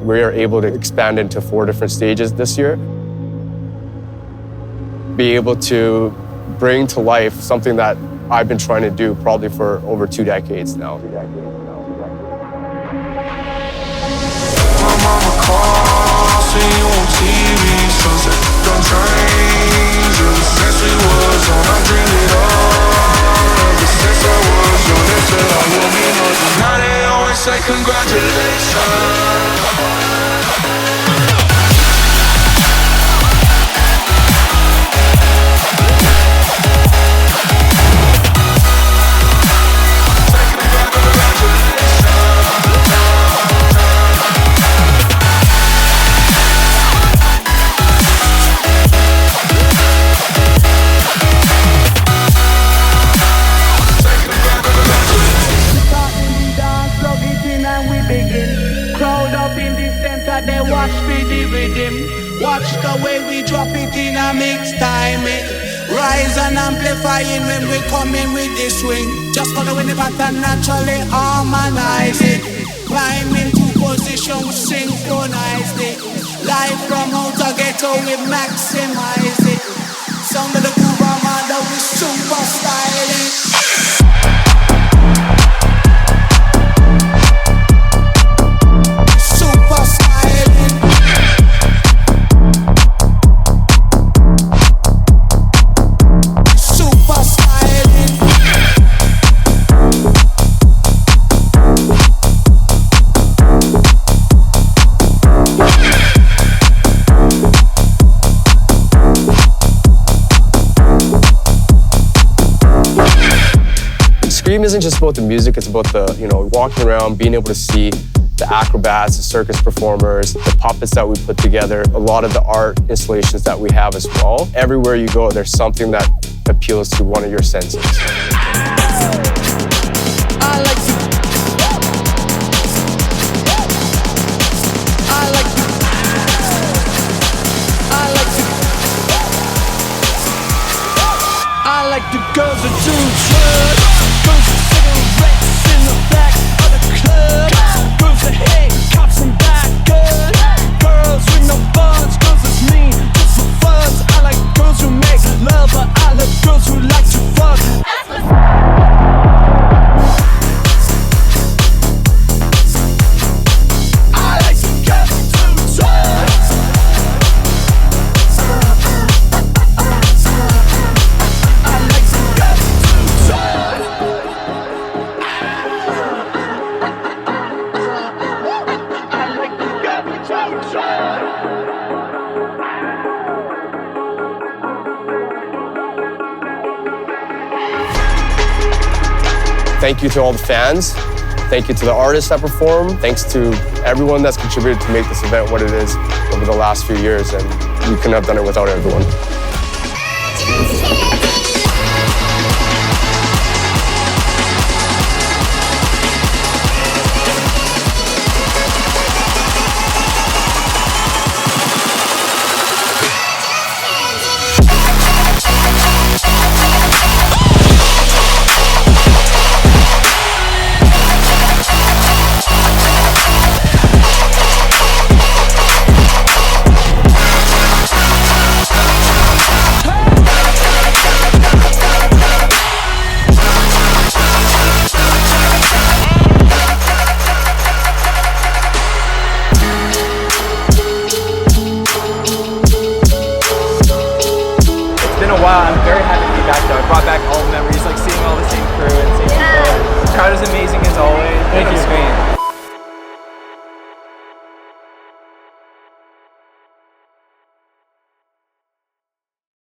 We are able to expand into 4 different stages this year. Be able to bring to life something that I've been trying to do probably for over 2 decades now. My mama calls, see you on TV, sunset don't change. Ever since we was on, I dreamed it all. Ever since I was young, they said I would be nothing. Now they always say congratulations. They watch me the rhythm. Watch the way we drop it in a mix time. Rise and amplifying when we come in with the swing. Just following the pattern naturally harmonize it. Climb into position, synchronize it. Live from outer ghetto, we maximize it. Sound of the groove armada, we super styling. Scream isn't just about the music, it's about the, walking around, being able to see the acrobats, the circus performers, the puppets that we put together, a lot of the art installations that we have as well. Everywhere you go, there's something that appeals to one of your senses. I like the girls that do drugs. Girls with cigarettes in the back of the club. Girls that hate cops and bad girls. Girls with no buns, girls that's mean just for fun. I like girls who make love, but I like girls who like to fuck. I like the girls that do drugs. I like the girls that do drugs. Thank you to all the fans. Thank you to the artists that perform. Thanks to everyone that's contributed to make this event what it is over the last few years, and we couldn't have done it without everyone. I'm very happy to be back though. I brought back all the memories, like seeing all the same crew and same people. The crowd is amazing as always. Thank you.